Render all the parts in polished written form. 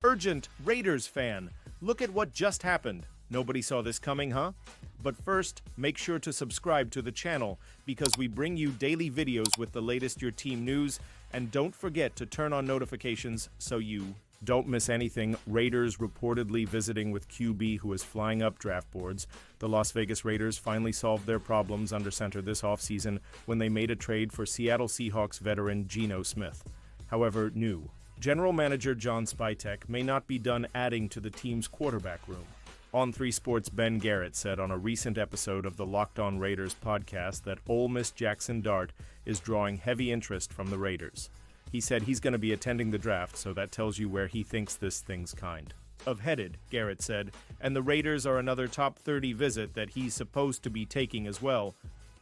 Urgent, Raiders fan! Look at what just happened. Nobody saw this coming, huh? But first, make sure to subscribe to the channel because we bring you daily videos with the latest your team news, and don't forget to turn on notifications so you don't miss anything. Raiders reportedly visiting with QB who is flying up draft boards. The Las Vegas Raiders finally solved their problems under center this offseason when they made a trade for Seattle Seahawks veteran Geno Smith. However, new general manager John Spytek may not be done adding to the team's quarterback room. On3 Sports' Ben Garrett said on a recent episode of the Locked On Raiders podcast that Ole Miss Jackson Dart is drawing heavy interest from the Raiders. He said he's going to be attending the draft, so that tells you where he thinks this thing's kind of headed, Garrett said, and the Raiders are another top 30 visit that he's supposed to be taking as well.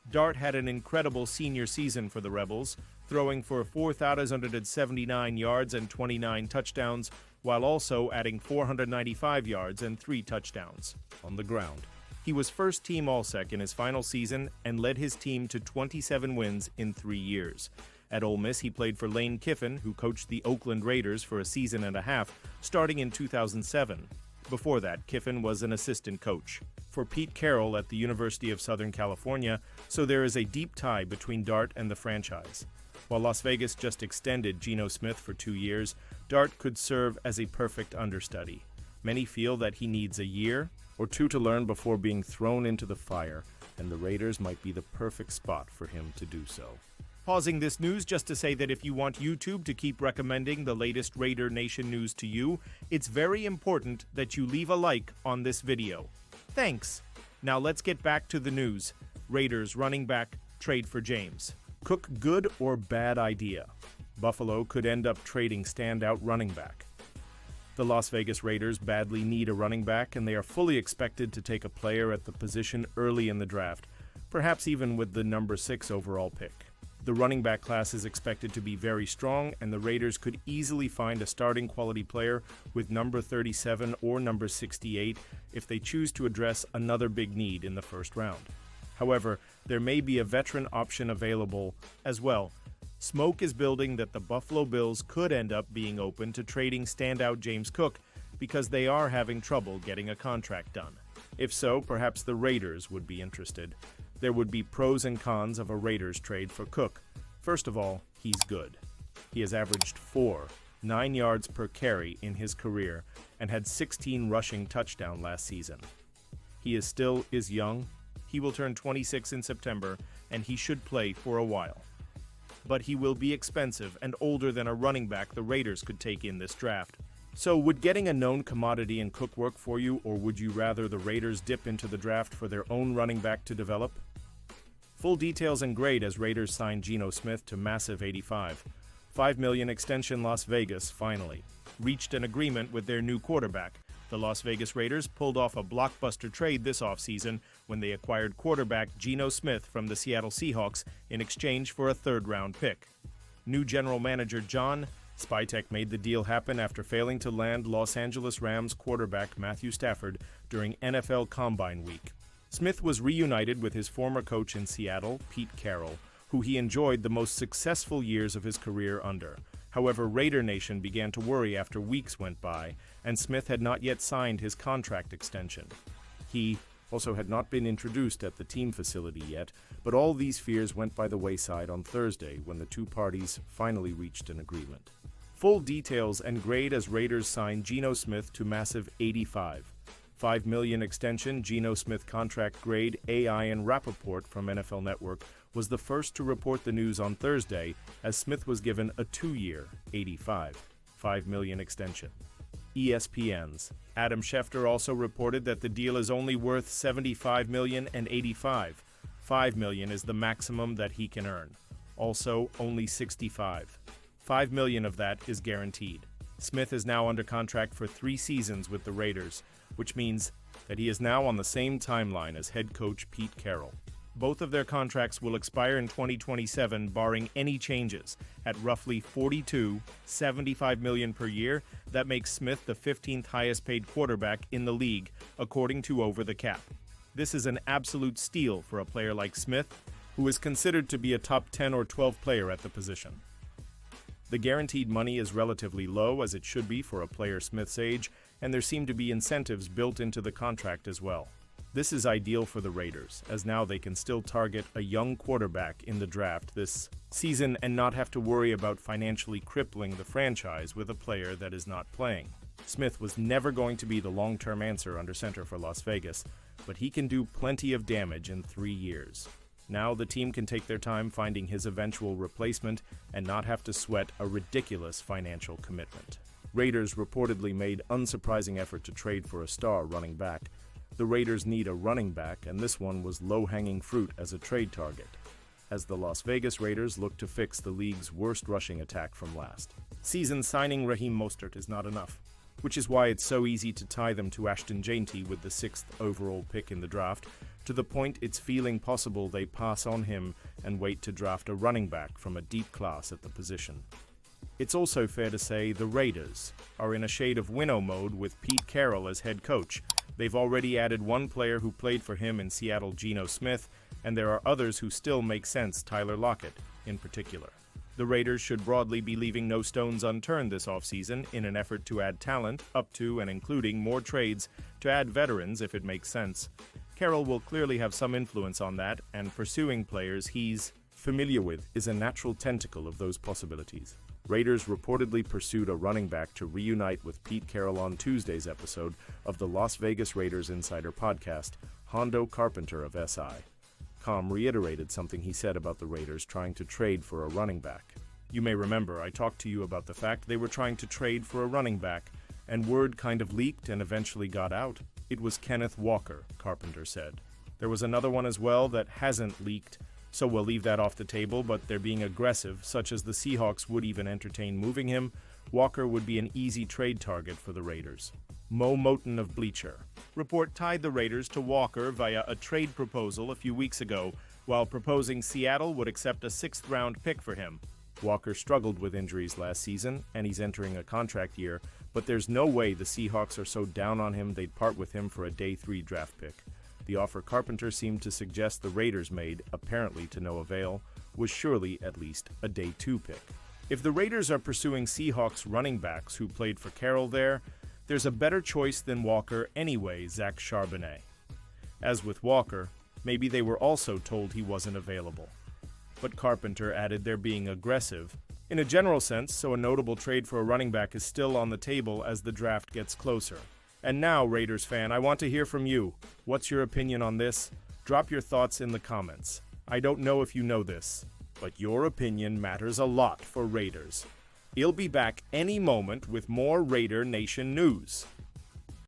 Dart had an incredible senior season for the Rebels, throwing for 4,179 yards and 29 touchdowns, while also adding 495 yards and 3 touchdowns on the ground. He was first-team All-Sec in his final season and led his team to 27 wins in 3 years. At Ole Miss, he played for Lane Kiffin, who coached the Oakland Raiders for a season and a half, starting in 2007. Before that, Kiffin was an assistant coach for Pete Carroll at the University of Southern California, so there is a deep tie between Dart and the franchise. While Las Vegas just extended Geno Smith for 2 years, Dart could serve as a perfect understudy. Many feel that he needs a year or two to learn before being thrown into the fire, and the Raiders might be the perfect spot for him to do so. Pausing this news just to say that if you want YouTube to keep recommending the latest Raider Nation news to you, it's very important that you leave a like on this video. Thanks! Now let's get back to the news. Raiders running back trade for James Cook, good or bad idea? Buffalo could end up trading standout running back. The Las Vegas Raiders badly need a running back, and they are fully expected to take a player at the position early in the draft, perhaps even with the number 6 overall pick. The running back class is expected to be very strong, and the Raiders could easily find a starting quality player with number 37 or number 68 if they choose to address another big need in the first round. However, there may be a veteran option available as well. Smoke is building that the Buffalo Bills could end up being open to trading standout James Cook because they are having trouble getting a contract done. If so, perhaps the Raiders would be interested. There would be pros and cons of a Raiders trade for Cook. First of all, he's good. He has averaged 9 yards per carry in his career and had 16 rushing touchdowns last season. He is young. He will turn 26 in September, and he should play for a while. But he will be expensive and older than a running back the Raiders could take in this draft. So would getting a known commodity in Cook work for you, or would you rather the Raiders dip into the draft for their own running back to develop? Full details and grade as Raiders sign Geno Smith to massive 85. $5 million extension. Las Vegas finally reached an agreement with their new quarterback. The Las Vegas Raiders pulled off a blockbuster trade this offseason when they acquired quarterback Geno Smith from the Seattle Seahawks in exchange for a third-round pick. New general manager John Spytek made the deal happen after failing to land Los Angeles Rams quarterback Matthew Stafford during NFL Combine Week. Smith was reunited with his former coach in Seattle, Pete Carroll, who he enjoyed the most successful years of his career under. However, Raider Nation began to worry after weeks went by, and Smith had not yet signed his contract extension. He also had not been introduced at the team facility yet, but all these fears went by the wayside on Thursday when the two parties finally reached an agreement. Full details and grade as Raiders sign Geno Smith to massive 85. $5 million extension. Geno Smith contract grade. AI and Rappaport from NFL Network was the first to report the news on Thursday, as Smith was given a 2-year, $5 million extension. ESPN's Adam Schefter also reported that the deal is only worth $75 million and $85. $5 million is the maximum that he can earn. Also, only $65. $5 million of that is guaranteed. Smith is now under contract for 3 seasons with the Raiders, which means that he is now on the same timeline as head coach Pete Carroll. Both of their contracts will expire in 2027, barring any changes. At roughly $75 million per year, that makes Smith the 15th highest paid quarterback in the league, according to Over the Cap. This is an absolute steal for a player like Smith, who is considered to be a top 10 or 12 player at the position. The guaranteed money is relatively low, as it should be for a player Smith's age, and there seem to be incentives built into the contract as well. This is ideal for the Raiders, as now they can still target a young quarterback in the draft this season and not have to worry about financially crippling the franchise with a player that is not playing. Smith was never going to be the long-term answer under center for Las Vegas, but he can do plenty of damage in 3 years. Now the team can take their time finding his eventual replacement and not have to sweat a ridiculous financial commitment. Raiders reportedly made unsurprising effort to trade for a star running back. The Raiders need a running back, and this one was low-hanging fruit as a trade target, as the Las Vegas Raiders look to fix the league's worst rushing attack from last season. Signing Raheem Mostert is not enough, which is why it's so easy to tie them to Ashton Jeanty with the 6th overall pick in the draft, to the point it's feeling possible they pass on him and wait to draft a running back from a deep class at the position. It's also fair to say the Raiders are in a shade of winnow mode with Pete Carroll as head coach. They've already added one player who played for him in Seattle, Geno Smith, and there are others who still make sense, Tyler Lockett in particular. The Raiders should broadly be leaving no stones unturned this offseason in an effort to add talent, up to and including more trades to add veterans if it makes sense. Carroll will clearly have some influence on that, and pursuing players he's familiar with is a natural tentacle of those possibilities. Raiders reportedly pursued a running back to reunite with Pete Carroll on Tuesday's episode of the Las Vegas Raiders Insider podcast, Hondo Carpenter of SI. Com reiterated something he said about the Raiders trying to trade for a running back. You may remember I talked to you about the fact they were trying to trade for a running back, and word kind of leaked and eventually got out. It was Kenneth Walker, Carpenter said. There was another one as well that hasn't leaked, so we'll leave that off the table, but they're being aggressive, such as the Seahawks would even entertain moving him. Walker would be an easy trade target for the Raiders. Mo Moton of Bleacher Report tied the Raiders to Walker via a trade proposal a few weeks ago, while proposing Seattle would accept a 6th-round pick for him. Walker struggled with injuries last season, and he's entering a contract year, but there's no way the Seahawks are so down on him they'd part with him for a Day 3 draft pick. The offer Carpenter seemed to suggest the Raiders made, apparently to no avail, was surely at least a Day 2 pick. If the Raiders are pursuing Seahawks running backs who played for Carroll there's a better choice than Walker anyway, Zach Charbonnet. As with Walker, maybe they were also told he wasn't available. But Carpenter added they're being aggressive in a general sense, so a notable trade for a running back is still on the table as the draft gets closer. And now, Raiders fan, I want to hear from you. What's your opinion on this? Drop your thoughts in the comments. I don't know if you know this, but your opinion matters a lot for Raiders. He'll be back any moment with more Raider Nation news.